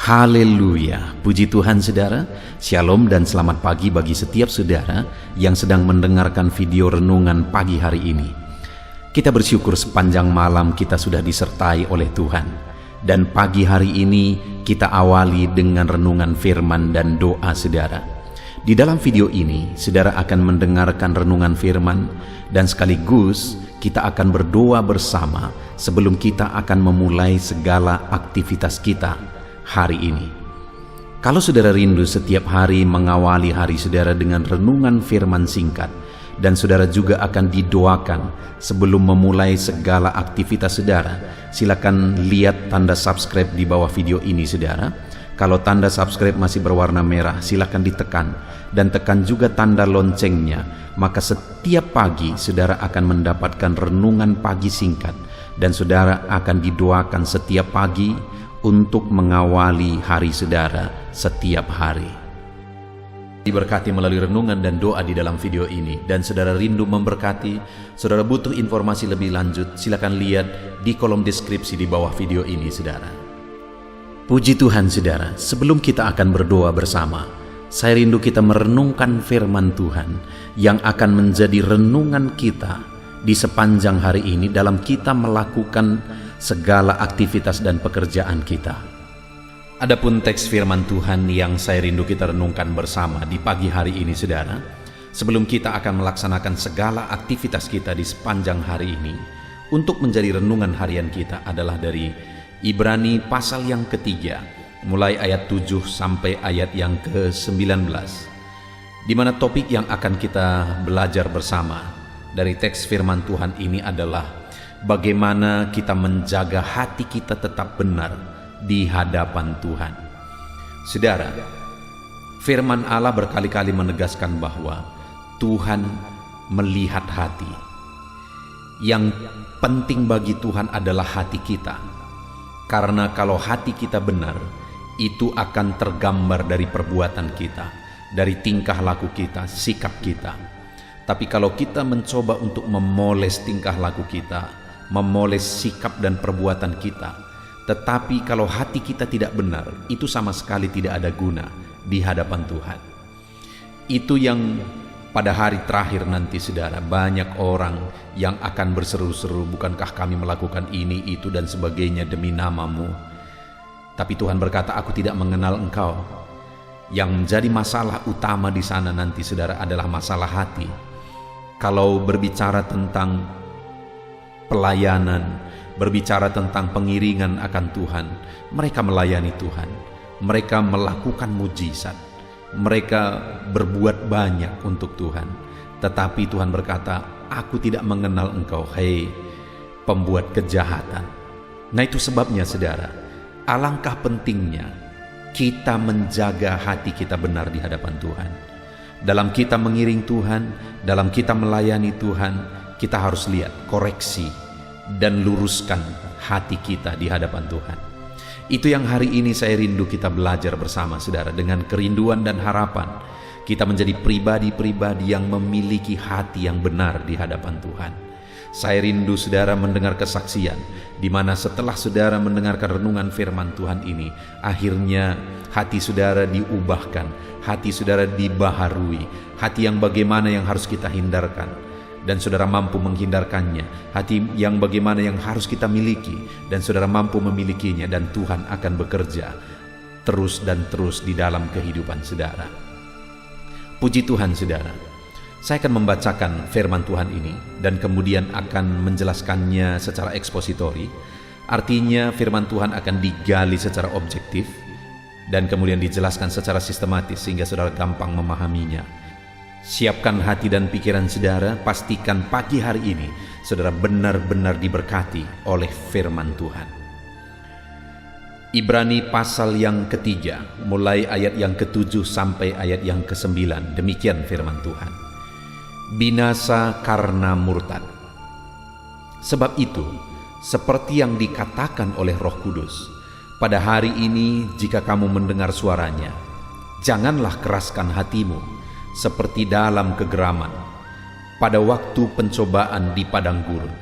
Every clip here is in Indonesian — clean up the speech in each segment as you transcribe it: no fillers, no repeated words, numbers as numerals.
Haleluya, puji Tuhan saudara. Shalom dan selamat pagi bagi setiap saudara yang sedang mendengarkan video renungan pagi hari ini. Kita bersyukur sepanjang malam kita sudah disertai oleh Tuhan. Dan pagi hari ini kita awali dengan renungan firman dan doa saudara. Di dalam video ini saudara akan mendengarkan renungan firman dan sekaligus kita akan berdoa bersama sebelum kita akan memulai segala aktivitas kita hari ini. Kalau saudara rindu setiap hari mengawali hari saudara dengan renungan firman singkat, dan saudara juga akan didoakan sebelum memulai segala aktivitas saudara, silakan lihat tanda subscribe di bawah video ini saudara. Kalau tanda subscribe masih berwarna merah, silakan ditekan dan tekan juga tanda loncengnya. Maka setiap pagi saudara akan mendapatkan renungan pagi singkat, dan saudara akan didoakan setiap pagi untuk mengawali hari saudara setiap hari. Diberkati melalui renungan dan doa di dalam video ini. Dan saudara rindu memberkati, saudara butuh informasi lebih lanjut, silakan lihat di kolom deskripsi di bawah video ini saudara. Puji Tuhan saudara, sebelum kita akan berdoa bersama, saya rindu kita merenungkan firman Tuhan yang akan menjadi renungan kita di sepanjang hari ini dalam kita melakukan segala aktivitas dan pekerjaan kita. Adapun teks firman Tuhan yang saya rindu kita renungkan bersama di pagi hari ini saudara, sebelum kita akan melaksanakan segala aktivitas kita di sepanjang hari ini, untuk menjadi renungan harian kita adalah dari Ibrani pasal yang ketiga, mulai ayat 7 sampai ayat yang ke-19, di mana topik yang akan kita belajar bersama dari teks firman Tuhan ini adalah bagaimana kita menjaga hati kita tetap benar di hadapan Tuhan. Saudara, firman Allah berkali-kali menegaskan bahwa Tuhan melihat hati. Yang penting bagi Tuhan adalah hati kita. Karena kalau hati kita benar, itu akan tergambar dari perbuatan kita, dari tingkah laku kita, sikap kita. Tapi kalau kita mencoba untuk memoles tingkah laku kita, memoles sikap dan perbuatan kita, tetapi kalau hati kita tidak benar, itu sama sekali tidak ada guna di hadapan Tuhan. Itu yang pada hari terakhir nanti saudara, banyak orang yang akan berseru-seru, bukankah kami melakukan ini, itu dan sebagainya demi namamu. Tapi Tuhan berkata, aku tidak mengenal engkau. Yang menjadi masalah utama di sana nanti saudara adalah masalah hati. Kalau berbicara tentang pelayanan, berbicara tentang pengiringan akan Tuhan, mereka melayani Tuhan, mereka melakukan mujizat, mereka berbuat banyak untuk Tuhan. Tetapi Tuhan berkata, aku tidak mengenal engkau, hei pembuat kejahatan. Nah itu sebabnya saudara, alangkah pentingnya kita menjaga hati kita benar di hadapan Tuhan. Dalam kita mengiring Tuhan, dalam kita melayani Tuhan, kita harus lihat, koreksi dan luruskan hati kita di hadapan Tuhan. Itu yang hari ini saya rindu kita belajar bersama saudara, dengan kerinduan dan harapan kita menjadi pribadi-pribadi yang memiliki hati yang benar di hadapan Tuhan. Saya rindu saudara mendengar kesaksian di mana setelah saudara mendengarkan renungan firman Tuhan ini, akhirnya hati saudara diubahkan, hati saudara dibaharui, hati yang bagaimana yang harus kita hindarkan, dan saudara mampu menghindarkannya, hati yang bagaimana yang harus kita miliki, dan saudara mampu memilikinya, dan Tuhan akan bekerja terus dan terus di dalam kehidupan saudara. Puji Tuhan saudara. Saya akan membacakan firman Tuhan ini dan kemudian akan menjelaskannya secara ekspositori. Artinya firman Tuhan akan digali secara objektif dan kemudian dijelaskan secara sistematis sehingga saudara gampang memahaminya. Siapkan hati dan pikiran saudara, pastikan pagi hari ini saudara benar-benar diberkati oleh firman Tuhan. Ibrani pasal yang ketiga, mulai ayat yang ke-7 sampai ayat yang ke-9, demikian firman Tuhan. Binasa karena murtad. Sebab itu, seperti yang dikatakan oleh Roh Kudus, pada hari ini jika kamu mendengar suaranya, janganlah keraskan hatimu seperti dalam kegeraman pada waktu pencobaan di padang gurun,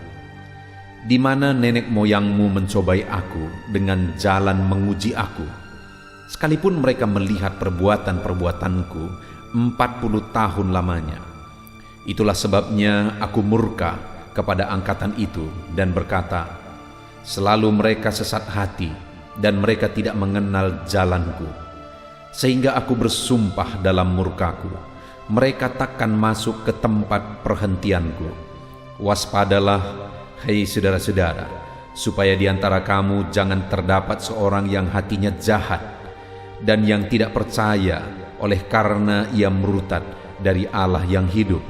di mana nenek moyangmu mencobai aku dengan jalan menguji aku, sekalipun mereka melihat perbuatan-perbuatanku 40 tahun lamanya. Itulah sebabnya aku murka kepada angkatan itu dan berkata, selalu mereka sesat hati dan mereka tidak mengenal jalanku. Sehingga aku bersumpah dalam murkaku, mereka takkan masuk ke tempat perhentianku. Waspadalah, hei saudara-saudara, supaya di antara kamu jangan terdapat seorang yang hatinya jahat dan yang tidak percaya oleh karena ia murtad dari Allah yang hidup.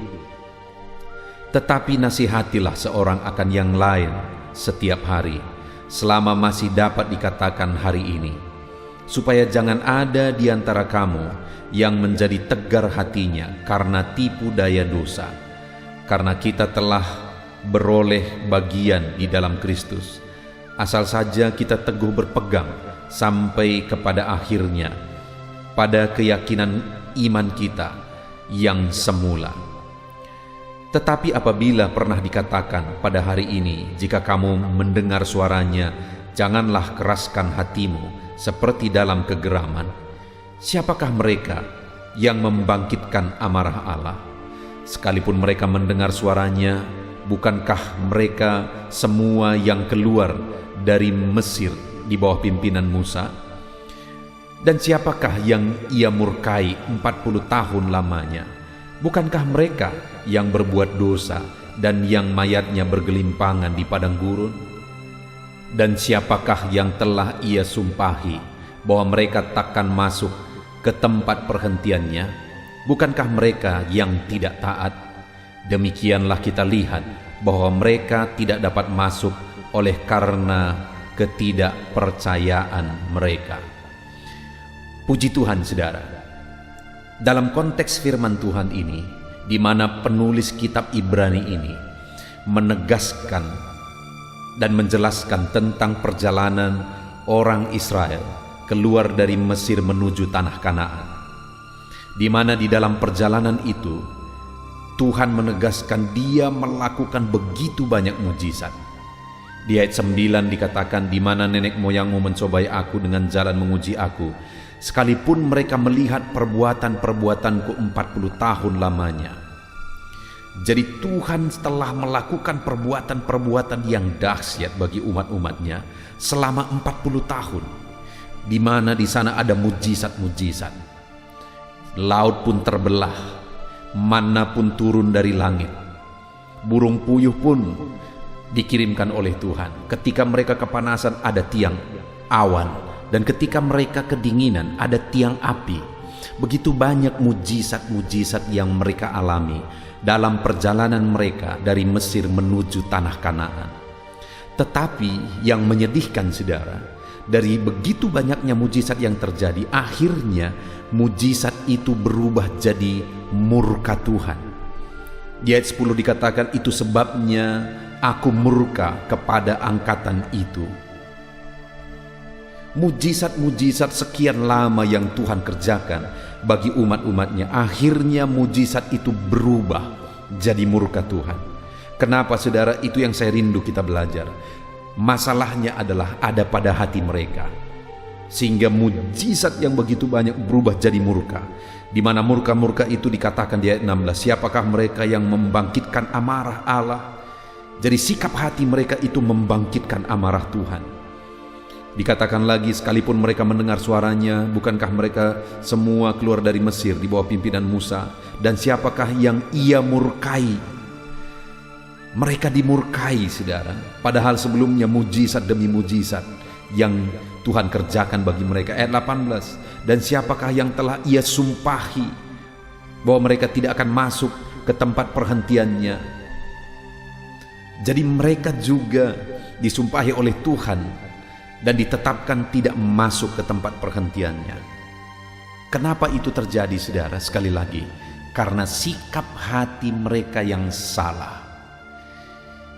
Tetapi nasihatilah seorang akan yang lain setiap hari, selama masih dapat dikatakan hari ini, supaya jangan ada di antara kamu yang menjadi tegar hatinya karena tipu daya dosa. Karena kita telah beroleh bagian di dalam Kristus, asal saja kita teguh berpegang sampai kepada akhirnya pada keyakinan iman kita yang semula. Tetapi apabila pernah dikatakan pada hari ini, jika kamu mendengar suaranya, janganlah keraskan hatimu seperti dalam kegeraman. Siapakah mereka yang membangkitkan amarah Allah? Sekalipun mereka mendengar suaranya, bukankah mereka semua yang keluar dari Mesir di bawah pimpinan Musa? Dan siapakah yang ia murkai 40 tahun lamanya? Bukankah mereka yang berbuat dosa dan yang mayatnya bergelimpangan di padang gurun? Dan siapakah yang telah ia sumpahi bahwa mereka takkan masuk ke tempat perhentiannya? Bukankah mereka yang tidak taat? Demikianlah kita lihat bahwa mereka tidak dapat masuk oleh karena ketidakpercayaan mereka. Puji Tuhan, saudara. Dalam konteks firman Tuhan ini, di mana penulis kitab Ibrani ini menegaskan dan menjelaskan tentang perjalanan orang Israel keluar dari Mesir menuju tanah Kanaan, di mana di dalam perjalanan itu Tuhan menegaskan Dia melakukan begitu banyak mujizat. Di ayat 9 dikatakan, di mana nenek moyangmu mencobai aku dengan jalan menguji aku, sekalipun mereka melihat perbuatan-perbuatanku 40 tahun lamanya. Jadi Tuhan telah melakukan perbuatan-perbuatan yang dahsyat bagi umat-umatnya selama 40 tahun, di mana di sana ada mujizat-mujizat. Laut pun terbelah, manna pun turun dari langit, burung puyuh pun dikirimkan oleh Tuhan. Ketika mereka kepanasan ada tiang awan, dan ketika mereka kedinginan ada tiang api. Begitu banyak mujizat-mujizat yang mereka alami dalam perjalanan mereka dari Mesir menuju tanah Kanaan. Tetapi yang menyedihkan, saudara, dari begitu banyaknya mujizat yang terjadi, akhirnya mujizat itu berubah jadi murka Tuhan. Di ayat 10 dikatakan, itu sebabnya aku murka kepada angkatan itu. Mujizat-mujizat sekian lama yang Tuhan kerjakan bagi umat-umatnya, akhirnya mujizat itu berubah jadi murka Tuhan. Kenapa, saudara? Itu yang saya rindu kita belajar. Masalahnya adalah ada pada hati mereka, sehingga mujizat yang begitu banyak berubah jadi murka. Di mana murka-murka itu dikatakan di ayat 16, siapakah mereka yang membangkitkan amarah Allah? Jadi sikap hati mereka itu membangkitkan amarah Tuhan. Dikatakan lagi, sekalipun mereka mendengar suaranya, bukankah mereka semua keluar dari Mesir di bawah pimpinan Musa? Dan siapakah yang ia murkai? Mereka dimurkai, saudara, padahal sebelumnya mujizat demi mujizat yang Tuhan kerjakan bagi mereka. Ayat 18, dan siapakah yang telah ia sumpahi bahwa mereka tidak akan masuk ke tempat perhentiannya? Jadi mereka juga disumpahi oleh Tuhan dan ditetapkan tidak masuk ke tempat perhentiannya. Kenapa itu terjadi, saudara? Sekali lagi, karena sikap hati mereka yang salah.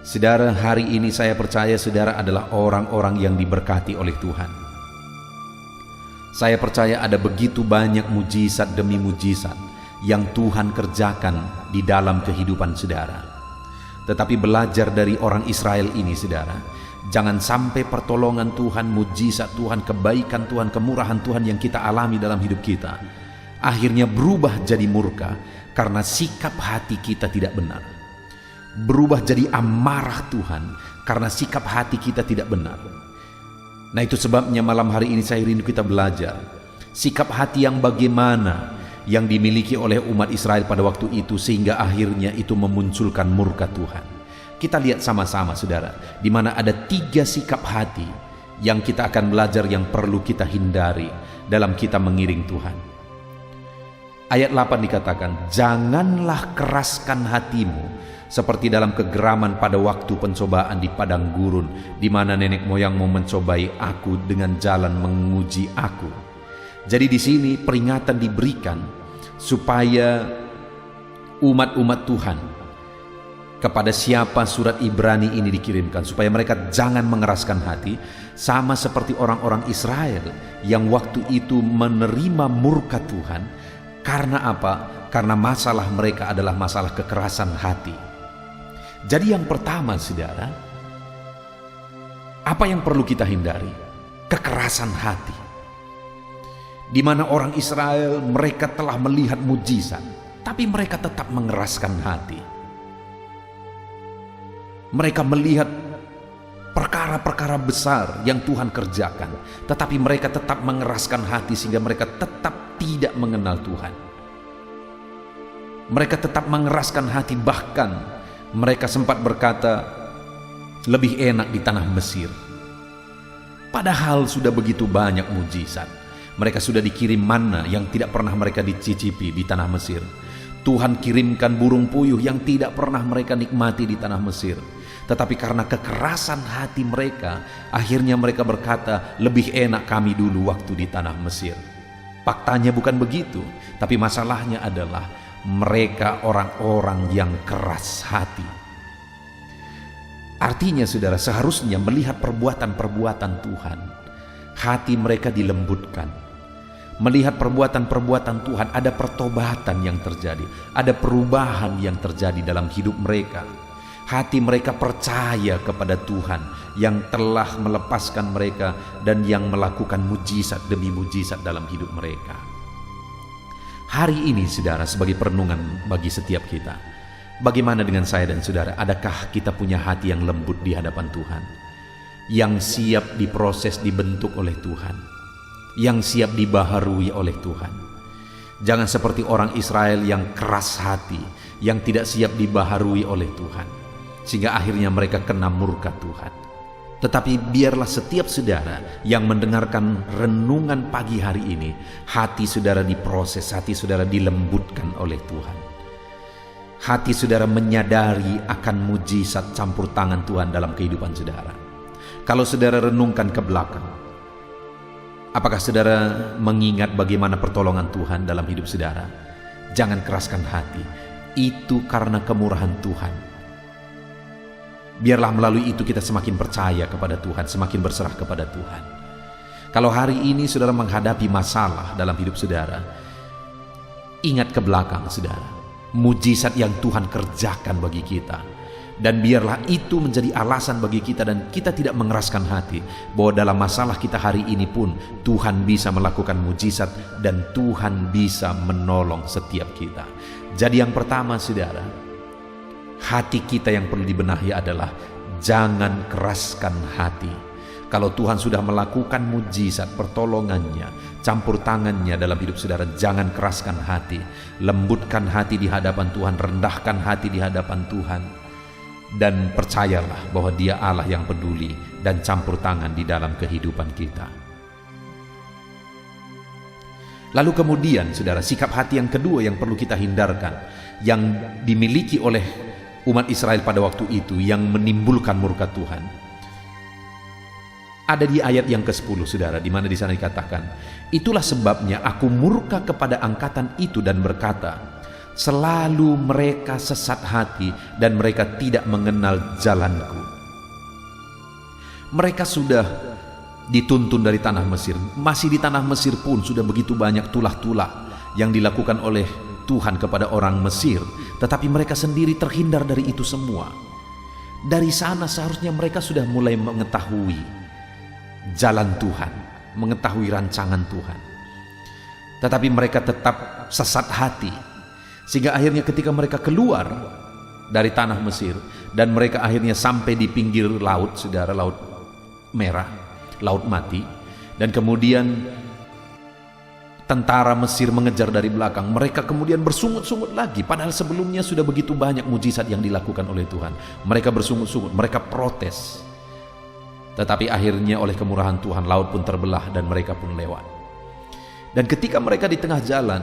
Saudara, hari ini saya percaya saudara adalah orang-orang yang diberkati oleh Tuhan. Saya percaya ada begitu banyak mujizat demi mujizat yang Tuhan kerjakan di dalam kehidupan saudara. Tetapi belajar dari orang Israel ini, saudara, Jangan sampai pertolongan Tuhan, mujizat Tuhan, kebaikan Tuhan, kemurahan Tuhan yang kita alami dalam hidup kita akhirnya berubah jadi murka karena sikap hati kita tidak benar. Berubah jadi amarah Tuhan karena sikap hati kita tidak benar. Nah, itu sebabnya malam hari ini saya rindu kita belajar sikap hati yang bagaimana yang dimiliki oleh umat Israel pada waktu itu sehingga akhirnya itu memunculkan murka Tuhan. Kita lihat sama-sama saudara, di mana ada 3 sikap hati yang kita akan belajar yang perlu kita hindari dalam kita mengiring Tuhan. Ayat 8 dikatakan, janganlah keraskan hatimu seperti dalam kegeraman pada waktu pencobaan di padang gurun, di mana nenek moyangmu mencobai aku dengan jalan menguji aku. Jadi di sini peringatan diberikan supaya umat-umat Tuhan, kepada siapa surat Ibrani ini dikirimkan, supaya mereka jangan mengeraskan hati, sama seperti orang-orang Israel yang waktu itu menerima murka Tuhan. Karena apa? Karena masalah mereka adalah masalah kekerasan hati. Jadi yang pertama saudara, apa yang perlu kita hindari? Kekerasan hati. Di mana orang Israel mereka telah melihat mujizat, tapi mereka tetap mengeraskan hati. Mereka melihat perkara-perkara besar yang Tuhan kerjakan, tetapi mereka tetap mengeraskan hati sehingga mereka tetap tidak mengenal Tuhan. Mereka tetap mengeraskan hati, bahkan mereka sempat berkata, lebih enak di tanah Mesir. Padahal sudah begitu banyak mujizat. Mereka sudah dikirim manna yang tidak pernah mereka dicicipi di tanah Mesir. Tuhan kirimkan burung puyuh yang tidak pernah mereka nikmati di tanah Mesir. Tetapi karena kekerasan hati mereka, akhirnya mereka berkata, lebih enak kami dulu waktu di tanah Mesir. Faktanya bukan begitu, tapi masalahnya adalah mereka orang-orang yang keras hati. Artinya saudara, seharusnya melihat perbuatan-perbuatan Tuhan, hati mereka dilembutkan. Melihat perbuatan-perbuatan Tuhan, ada pertobatan yang terjadi, ada perubahan yang terjadi dalam hidup mereka. Hati mereka percaya kepada Tuhan yang telah melepaskan mereka dan yang melakukan mujizat demi mujizat dalam hidup mereka. Hari ini saudara, sebagai perenungan bagi setiap kita, bagaimana dengan saya dan saudara? Adakah kita punya hati yang lembut di hadapan Tuhan, yang siap diproses, dibentuk oleh Tuhan, yang siap dibaharui oleh Tuhan? Jangan seperti orang Israel yang keras hati, yang tidak siap dibaharui oleh Tuhan, sehingga akhirnya mereka kena murka Tuhan. Tetapi biarlah setiap saudara yang mendengarkan renungan pagi hari ini, hati saudara diproses, hati saudara dilembutkan oleh Tuhan. Hati saudara menyadari akan mujizat campur tangan Tuhan dalam kehidupan saudara. Kalau saudara renungkan ke belakang, apakah saudara mengingat bagaimana pertolongan Tuhan dalam hidup saudara? Jangan keraskan hati, itu karena kemurahan Tuhan. Biarlah melalui itu kita semakin percaya kepada Tuhan, semakin berserah kepada Tuhan. Kalau hari ini saudara menghadapi masalah dalam hidup saudara, ingat ke belakang saudara, mujizat yang Tuhan kerjakan bagi kita. Dan biarlah itu menjadi alasan bagi kita dan kita tidak mengeraskan hati, bahwa dalam masalah kita hari ini pun Tuhan bisa melakukan mujizat dan Tuhan bisa menolong setiap kita. Jadi yang pertama saudara, hati kita yang perlu dibenahi adalah jangan keraskan hati. Kalau Tuhan sudah melakukan mujizat, pertolongannya, campur tangannya dalam hidup saudara, jangan keraskan hati. Lembutkan hati di hadapan Tuhan, rendahkan hati di hadapan Tuhan. Dan percayalah bahwa Dia Allah yang peduli dan campur tangan di dalam kehidupan kita. Lalu kemudian saudara, sikap hati yang kedua yang perlu kita hindarkan, yang dimiliki oleh umat Israel pada waktu itu yang menimbulkan murka Tuhan, ada di ayat yang ke-10 saudara, di mana di sana dikatakan, itulah sebabnya aku murka kepada angkatan itu dan berkata, selalu mereka sesat hati dan mereka tidak mengenal jalanku. Mereka sudah dituntun dari tanah Mesir, masih di tanah Mesir pun sudah begitu banyak tulah-tulah yang dilakukan oleh Tuhan kepada orang Mesir, tetapi mereka sendiri terhindar dari itu semua. Dari sana seharusnya mereka sudah mulai mengetahui jalan Tuhan, mengetahui rancangan Tuhan. Tetapi mereka tetap sesat hati, sehingga akhirnya ketika mereka keluar dari tanah Mesir dan mereka akhirnya sampai di pinggir laut, saudara, Laut Merah, Laut Mati, dan kemudian tentara Mesir mengejar dari belakang, mereka kemudian bersungut-sungut lagi, padahal sebelumnya sudah begitu banyak mujizat yang dilakukan oleh Tuhan. Mereka bersungut-sungut, mereka protes. Tetapi akhirnya oleh kemurahan Tuhan, laut pun terbelah dan mereka pun lewat. Dan ketika mereka di tengah jalan,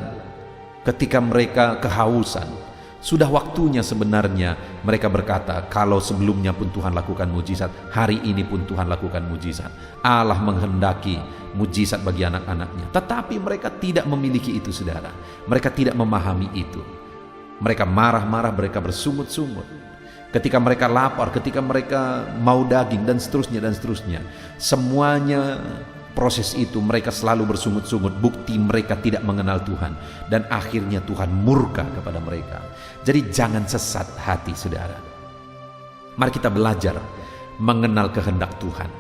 ketika mereka kehausan, sudah waktunya sebenarnya mereka berkata, kalau sebelumnya pun Tuhan lakukan mujizat, hari ini pun Tuhan lakukan mujizat. Allah menghendaki mujizat bagi anak-anaknya. Tetapi mereka tidak memiliki itu, saudara. Mereka tidak memahami itu. Mereka marah-marah, mereka bersungut-sungut. Ketika mereka lapar, ketika mereka mau daging, dan seterusnya dan seterusnya. Semuanya proses itu mereka selalu bersungut-sungut, bukti mereka tidak mengenal Tuhan, dan akhirnya Tuhan murka kepada mereka. Jadi jangan sesat hati, saudara. Mari kita belajar mengenal kehendak Tuhan,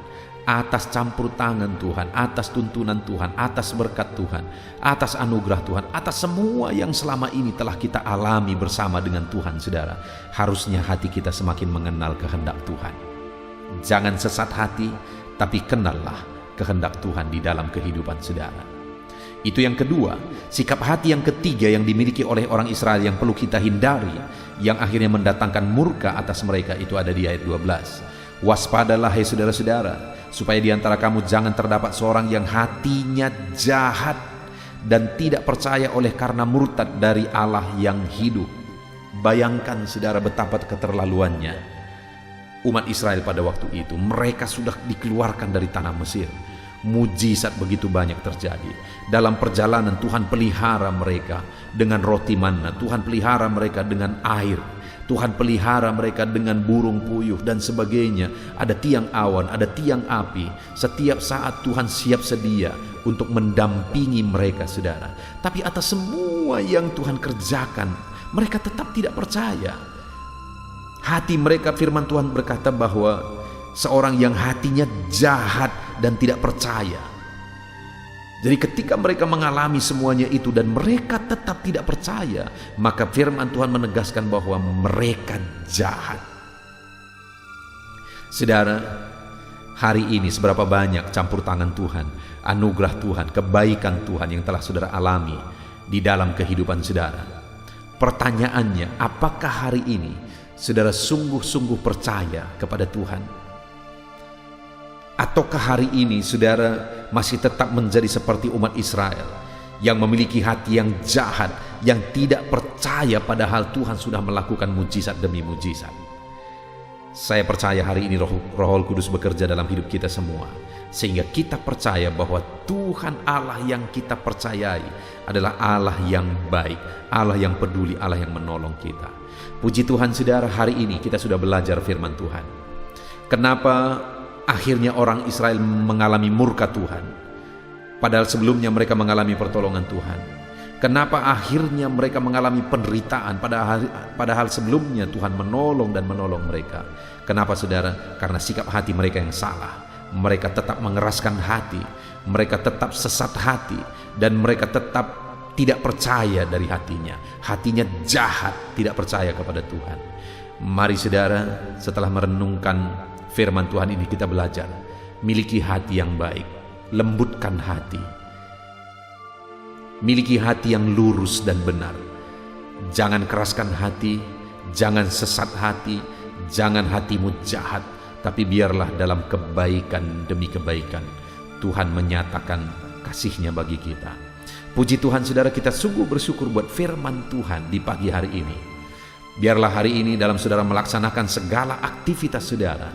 atas campur tangan Tuhan, atas tuntunan Tuhan, atas berkat Tuhan, atas anugerah Tuhan, atas semua yang selama ini telah kita alami bersama dengan Tuhan, saudara. Harusnya hati kita semakin mengenal kehendak Tuhan. Jangan sesat hati, tapi kenallah kehendak Tuhan di dalam kehidupan saudara. Itu yang kedua. Sikap hati yang ketiga yang dimiliki oleh orang Israel yang perlu kita hindari, yang akhirnya mendatangkan murka atas mereka, itu ada di ayat 12. Waspadalah hai saudara-saudara, supaya di antara kamu jangan terdapat seorang yang hatinya jahat dan tidak percaya oleh karena murtad dari Allah yang hidup. Bayangkan, saudara, betapa keterlaluannya umat Israel pada waktu itu. Mereka sudah dikeluarkan dari tanah Mesir. Mujizat begitu banyak terjadi. Dalam perjalanan Tuhan pelihara mereka dengan roti manna, Tuhan pelihara mereka dengan air, Tuhan pelihara mereka dengan burung puyuh dan sebagainya. Ada tiang awan, ada tiang api. Setiap saat Tuhan siap sedia untuk mendampingi mereka, saudara. Tapi atas semua yang Tuhan kerjakan, mereka tetap tidak percaya. Hati mereka, firman Tuhan berkata bahwa seorang yang hatinya jahat dan tidak percaya. Jadi ketika mereka mengalami semuanya itu dan mereka tetap tidak percaya, maka firman Tuhan menegaskan bahwa mereka jahat. Saudara, hari ini seberapa banyak campur tangan Tuhan, anugerah Tuhan, kebaikan Tuhan yang telah saudara alami di dalam kehidupan saudara. Pertanyaannya, apakah hari ini saudara sungguh-sungguh percaya kepada Tuhan? Ataukah hari ini saudara masih tetap menjadi seperti umat Israel yang memiliki hati yang jahat, yang tidak percaya padahal Tuhan sudah melakukan mujizat demi mujizat? Saya percaya hari ini Roh Kudus bekerja dalam hidup kita semua, sehingga kita percaya bahwa Tuhan Allah yang kita percayai adalah Allah yang baik, Allah yang peduli, Allah yang menolong kita. Puji Tuhan, saudara, hari ini kita sudah belajar firman Tuhan. Kenapa akhirnya orang Israel mengalami murka Tuhan, padahal sebelumnya mereka mengalami pertolongan Tuhan? Kenapa akhirnya mereka mengalami penderitaan, padahal sebelumnya Tuhan menolong dan menolong mereka? Kenapa, saudara? Karena sikap hati mereka yang salah. Mereka tetap mengeraskan hati, mereka tetap sesat hati, dan mereka tetap tidak percaya dari hatinya. Hatinya jahat, tidak percaya kepada Tuhan. Mari, saudara, setelah merenungkan firman Tuhan ini, kita belajar miliki hati yang baik, lembutkan hati, miliki hati yang lurus dan benar. Jangan keraskan hati, jangan sesat hati, jangan hatimu jahat, tapi biarlah dalam kebaikan demi kebaikan Tuhan menyatakan kasih-Nya bagi kita. Puji Tuhan, saudara, kita sungguh bersyukur buat firman Tuhan di pagi hari ini. Biarlah hari ini dalam saudara melaksanakan segala aktivitas saudara,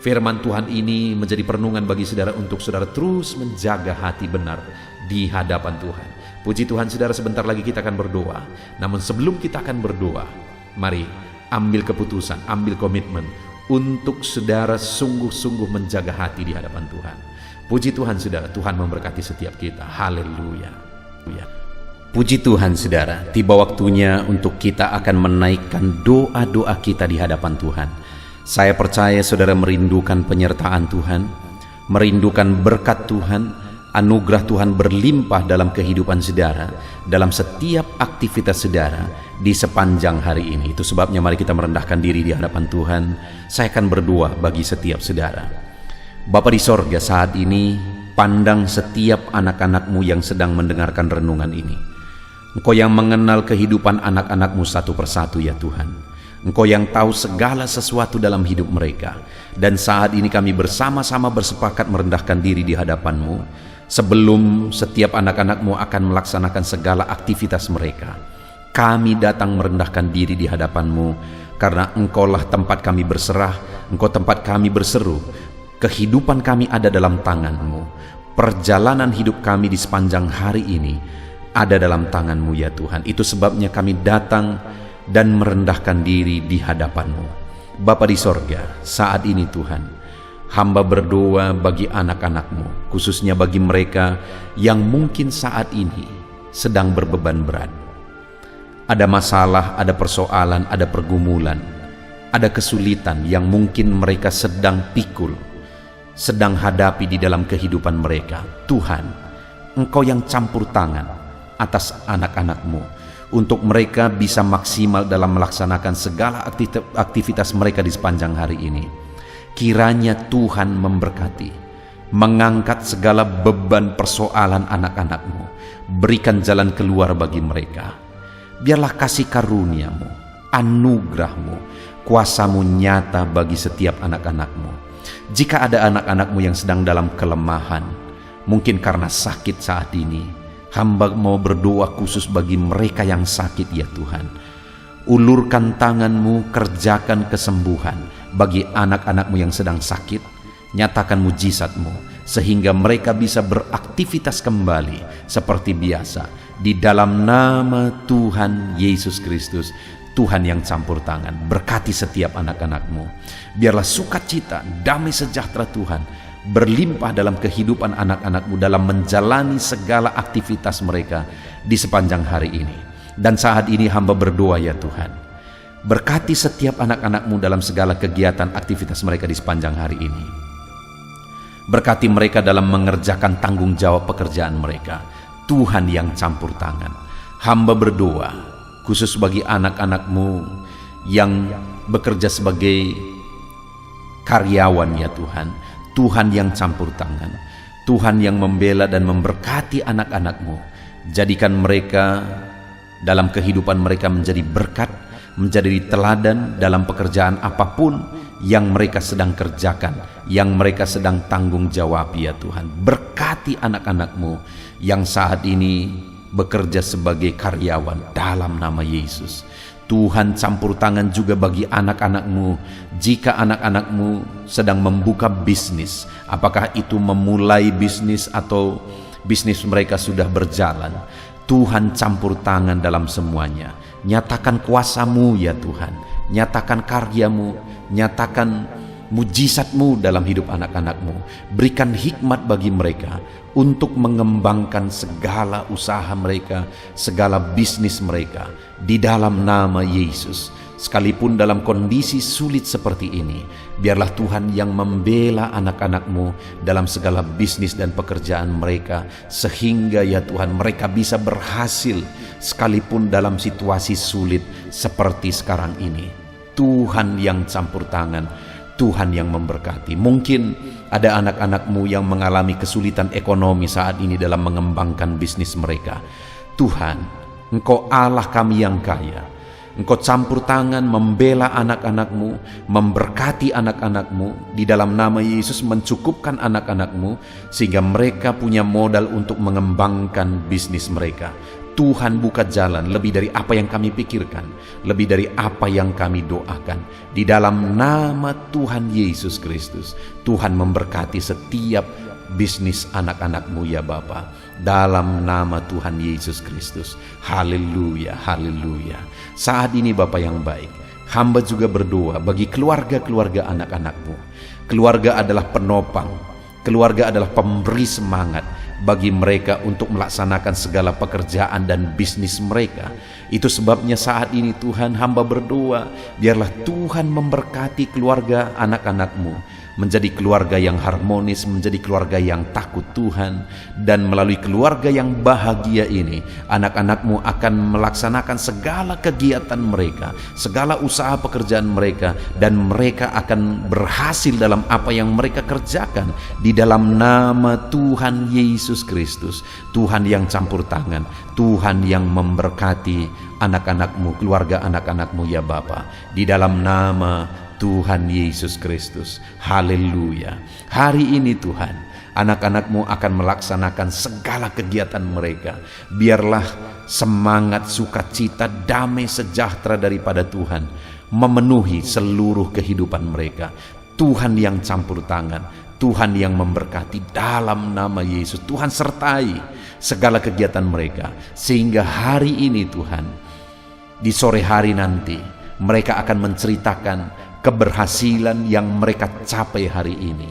firman Tuhan ini menjadi perenungan bagi saudara untuk saudara terus menjaga hati benar di hadapan Tuhan. Puji Tuhan, saudara, sebentar lagi kita akan berdoa. Namun sebelum kita akan berdoa, mari ambil keputusan, ambil komitmen untuk saudara sungguh-sungguh menjaga hati di hadapan Tuhan. Puji Tuhan, saudara, Tuhan memberkati setiap kita. Haleluya. Puji Tuhan, saudara, tiba waktunya untuk kita akan menaikkan doa-doa kita di hadapan Tuhan. Saya percaya saudara merindukan penyertaan Tuhan, merindukan berkat Tuhan, anugerah Tuhan berlimpah dalam kehidupan saudara, dalam setiap aktivitas saudara di sepanjang hari ini. Itu sebabnya mari kita merendahkan diri di hadapan Tuhan. Saya akan berdoa bagi setiap saudara. Bapa di sorga, saat ini pandang setiap anak-anak-Mu yang sedang mendengarkan renungan ini. Engkau yang mengenal kehidupan anak-anak-Mu satu persatu ya Tuhan. Engkau yang tahu segala sesuatu dalam hidup mereka. Dan saat ini kami bersama-sama bersepakat merendahkan diri di hadapan-Mu sebelum setiap anak-anak-Mu akan melaksanakan segala aktivitas mereka. Kami datang merendahkan diri di hadapan-Mu karena Engkaulah tempat kami berserah, Engkau tempat kami berseru. Kehidupan kami ada dalam tangan-Mu. Perjalanan hidup kami di sepanjang hari ini ada dalam tangan-Mu ya Tuhan. Itu sebabnya kami datang dan merendahkan diri di hadapan-Mu. Bapa di sorga, saat ini Tuhan, hamba berdoa bagi anak-anak-Mu, khususnya bagi mereka yang mungkin saat ini sedang berbeban berat. Ada masalah, ada persoalan, ada pergumulan, ada kesulitan yang mungkin mereka sedang pikul, sedang hadapi di dalam kehidupan mereka. Tuhan, Engkau yang campur tangan atas anak-anak-Mu, untuk mereka bisa maksimal dalam melaksanakan segala aktivitas mereka di sepanjang hari ini. Kiranya Tuhan memberkati, mengangkat segala beban persoalan anak-anak-Mu, berikan jalan keluar bagi mereka. Biarlah kasih karunia-Mu, anugerah-Mu, kuasa-Mu nyata bagi setiap anak-anak-Mu. Jika ada anak-anak-Mu yang sedang dalam kelemahan, mungkin karena sakit saat ini, hamba mau berdoa khusus bagi mereka yang sakit ya Tuhan. Ulurkan tangan-Mu, kerjakan kesembuhan bagi anak-anak-Mu yang sedang sakit. Nyatakan mujizat-Mu sehingga mereka bisa beraktivitas kembali seperti biasa. Di dalam nama Tuhan Yesus Kristus, Tuhan yang campur tangan, berkati setiap anak-anak-Mu. Biarlah sukacita, damai sejahtera Tuhan berlimpah dalam kehidupan anak-anak-Mu dalam menjalani segala aktivitas mereka di sepanjang hari ini. Dan saat ini hamba berdoa ya Tuhan, berkati setiap anak-anak-Mu dalam segala kegiatan aktivitas mereka di sepanjang hari ini. Berkati mereka dalam mengerjakan tanggung jawab pekerjaan mereka. Tuhan yang campur tangan, hamba berdoa khusus bagi anak-anak-Mu yang bekerja sebagai karyawan ya Tuhan. Tuhan yang campur tangan, Tuhan yang membela dan memberkati anak-anak-Mu. Jadikan mereka dalam kehidupan mereka menjadi berkat, menjadi teladan dalam pekerjaan apapun yang mereka sedang kerjakan, yang mereka sedang tanggung jawab ya Tuhan. Berkati anak-anak-Mu yang saat ini bekerja sebagai karyawan dalam nama Yesus. Tuhan campur tangan juga bagi anak-anak-Mu. Jika anak-anak-Mu sedang membuka bisnis, apakah itu memulai bisnis atau bisnis mereka sudah berjalan, Tuhan campur tangan dalam semuanya. Nyatakan kuasa-Mu ya Tuhan, nyatakan karya-Mu, nyatakan mujizat-Mu dalam hidup anak-anak-Mu. Berikan hikmat bagi mereka untuk mengembangkan segala usaha mereka, segala bisnis mereka di dalam nama Yesus. Sekalipun dalam kondisi sulit seperti ini, biarlah Tuhan yang membela anak-anak-Mu dalam segala bisnis dan pekerjaan mereka, sehingga ya Tuhan mereka bisa berhasil sekalipun dalam situasi sulit seperti sekarang ini. Tuhan yang campur tangan, Tuhan yang memberkati. Mungkin ada anak-anak-Mu yang mengalami kesulitan ekonomi saat ini dalam mengembangkan bisnis mereka. Tuhan, Engkau Allah kami yang kaya. Engkau campur tangan membela anak-anak-Mu, memberkati anak-anak-Mu. Di dalam nama Yesus mencukupkan anak-anak-Mu sehingga mereka punya modal untuk mengembangkan bisnis mereka. Tuhan buka jalan lebih dari apa yang kami pikirkan, lebih dari apa yang kami doakan. Di dalam nama Tuhan Yesus Kristus, Tuhan memberkati setiap bisnis anak-anak-Mu ya Bapa. Dalam nama Tuhan Yesus Kristus. Haleluya, haleluya. Saat ini Bapa yang baik, hamba juga berdoa bagi keluarga-keluarga anak-anak-Mu. Keluarga adalah penopang, keluarga adalah pemberi semangat bagi mereka untuk melaksanakan segala pekerjaan dan bisnis mereka Itu sebabnya saat ini Tuhan, hamba berdoa, biarlah Tuhan memberkati keluarga anak-anak-Mu menjadi keluarga yang harmonis, menjadi keluarga yang takut Tuhan. Dan melalui keluarga yang bahagia ini, anak-anak-Mu akan melaksanakan segala kegiatan mereka, segala usaha pekerjaan mereka, dan mereka akan berhasil dalam apa yang mereka kerjakan di dalam nama Tuhan Yesus Kristus. Tuhan yang campur tangan, Tuhan yang memberkati anak-anak-Mu, keluarga anak-anak-Mu ya Bapa, di dalam nama Tuhan Yesus Kristus. Haleluya. Hari ini Tuhan, anak-anak-Mu akan melaksanakan segala kegiatan mereka. Biarlah semangat, sukacita, damai, sejahtera daripada Tuhan memenuhi seluruh kehidupan mereka. Tuhan yang campur tangan, Tuhan yang memberkati dalam nama Yesus. Tuhan sertai segala kegiatan mereka, sehingga hari ini Tuhan, di sore hari nanti mereka akan menceritakan keberhasilan yang mereka capai hari ini,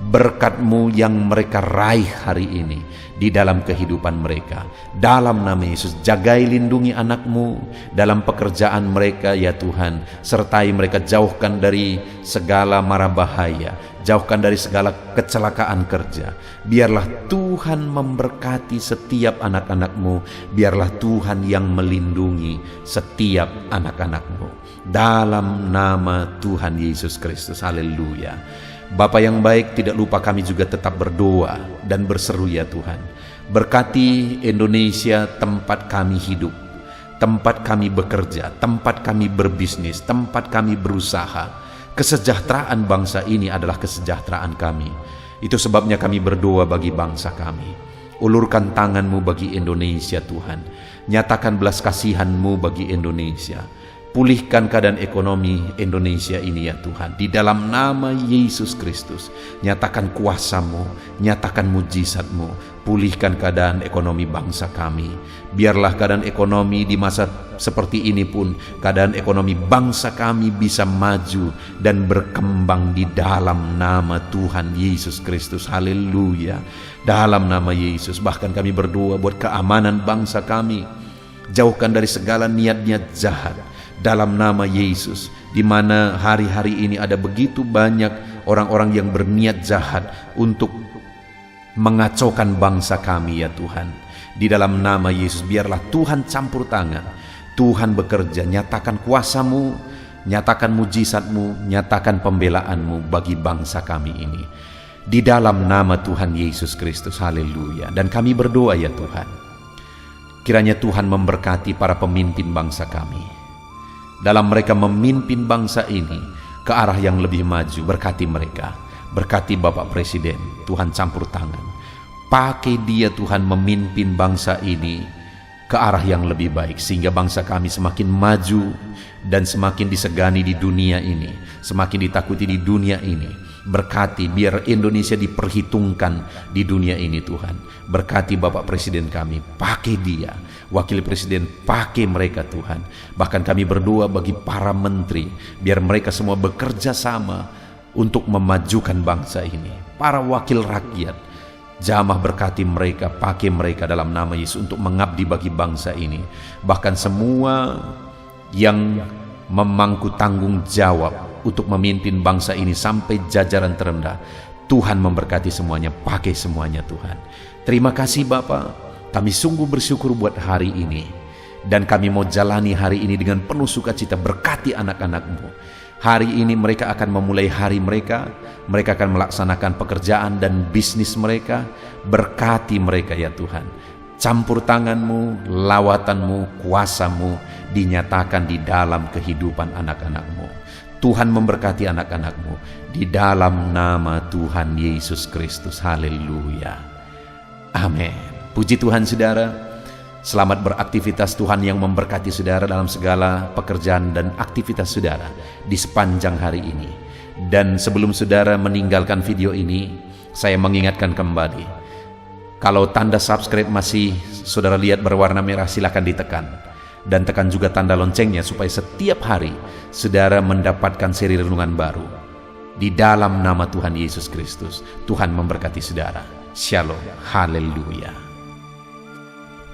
berkat-Mu yang mereka raih hari ini di dalam kehidupan mereka. Dalam nama Yesus, jagai lindungi anak-Mu dalam pekerjaan mereka ya Tuhan, sertai mereka, jauhkan dari segala mara bahaya, jauhkan dari segala kecelakaan kerja. Biarlah Tuhan memberkati setiap anak-anak-Mu, biarlah Tuhan yang melindungi setiap anak-anak-Mu dalam nama Tuhan Yesus Kristus. Haleluya. Bapa yang baik, tidak lupa kami juga tetap berdoa dan berseru ya Tuhan. Berkati Indonesia, tempat kami hidup, tempat kami bekerja, tempat kami berbisnis, tempat kami berusaha. Kesejahteraan bangsa ini adalah kesejahteraan kami. Itu sebabnya kami berdoa bagi bangsa kami. Ulurkan tangan-Mu bagi Indonesia Tuhan. Nyatakan belas kasihan-Mu bagi Indonesia. Pulihkan keadaan ekonomi Indonesia ini ya Tuhan, di dalam nama Yesus Kristus. Nyatakan kuasa-Mu, nyatakan mujizat-Mu. Pulihkan keadaan ekonomi bangsa kami. Biarlah keadaan ekonomi di masa seperti ini pun, keadaan ekonomi bangsa kami bisa maju dan berkembang di dalam nama Tuhan Yesus Kristus. Haleluya. Dalam nama Yesus, bahkan kami berdoa buat keamanan bangsa kami. Jauhkan dari segala niat-niat jahat dalam nama Yesus, di mana hari-hari ini ada begitu banyak orang-orang yang berniat jahat untuk mengacaukan bangsa kami ya Tuhan. Di dalam nama Yesus, biarlah Tuhan campur tangan, Tuhan bekerja, nyatakan kuasa-Mu, nyatakan mujizat-Mu, nyatakan pembelaan-Mu bagi bangsa kami ini, di dalam nama Tuhan Yesus Kristus. Haleluya. Dan kami berdoa ya Tuhan, kiranya Tuhan memberkati para pemimpin bangsa kami dalam mereka memimpin bangsa ini ke arah yang lebih maju. Berkati mereka, berkati Bapak Presiden, Tuhan campur tangan, pakai dia Tuhan memimpin bangsa ini ke arah yang lebih baik, sehingga bangsa kami semakin maju dan semakin disegani di dunia ini, semakin ditakuti di dunia ini. Berkati, biar Indonesia diperhitungkan di dunia ini Tuhan. Berkati Bapak Presiden kami, pakai dia, Wakil Presiden, pakai mereka Tuhan. Bahkan kami berdoa bagi para menteri, biar mereka semua bekerja sama untuk memajukan bangsa ini. Para wakil rakyat, jamah berkati mereka, pakai mereka dalam nama Yesus untuk mengabdi bagi bangsa ini. Bahkan semua yang memangku tanggung jawab untuk memimpin bangsa ini sampai jajaran terendah, Tuhan memberkati semuanya, pakai semuanya Tuhan. Terima kasih Bapa, kami sungguh bersyukur buat hari ini, dan kami mau jalani hari ini dengan penuh sukacita. Berkati anak-anak-Mu. Hari ini mereka akan memulai hari mereka, mereka akan melaksanakan pekerjaan dan bisnis mereka. Berkati mereka ya Tuhan. Campur tangan-Mu, lawatan-Mu, kuasa-Mu dinyatakan di dalam kehidupan anak-anak-Mu. Tuhan memberkati anak-anak-Mu di dalam nama Tuhan Yesus Kristus. Haleluya. Amin. Puji Tuhan saudara. Selamat beraktivitas. Tuhan yang memberkati saudara dalam segala pekerjaan dan aktivitas saudara di sepanjang hari ini. Dan sebelum saudara meninggalkan video ini, saya mengingatkan kembali, kalau tanda subscribe masih saudara lihat berwarna merah, silakan ditekan. Dan tekan juga tanda loncengnya supaya setiap hari saudara mendapatkan seri renungan baru. Di dalam nama Tuhan Yesus Kristus, Tuhan memberkati saudara. Shalom. Haleluya.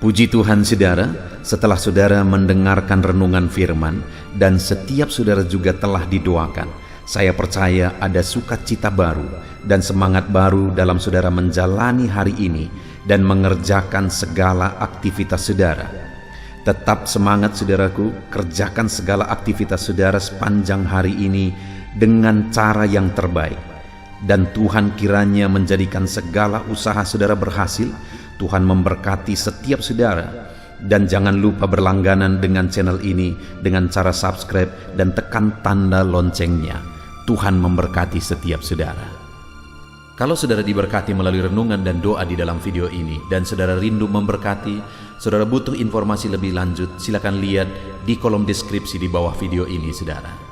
Puji Tuhan saudara, setelah saudara mendengarkan renungan firman dan setiap saudara juga telah didoakan, saya percaya ada sukacita baru dan semangat baru dalam saudara menjalani hari ini dan mengerjakan segala aktivitas saudara. Tetap semangat saudaraku, kerjakan segala aktivitas saudara sepanjang hari ini dengan cara yang terbaik. Dan Tuhan kiranya menjadikan segala usaha saudara berhasil. Tuhan memberkati setiap saudara. Dan jangan lupa berlangganan dengan channel ini dengan cara subscribe dan tekan tanda loncengnya. Tuhan memberkati setiap saudara. Kalau saudara diberkati melalui renungan dan doa di dalam video ini, dan saudara rindu memberkati, saudara butuh informasi lebih lanjut, silakan lihat di kolom deskripsi di bawah video ini saudara.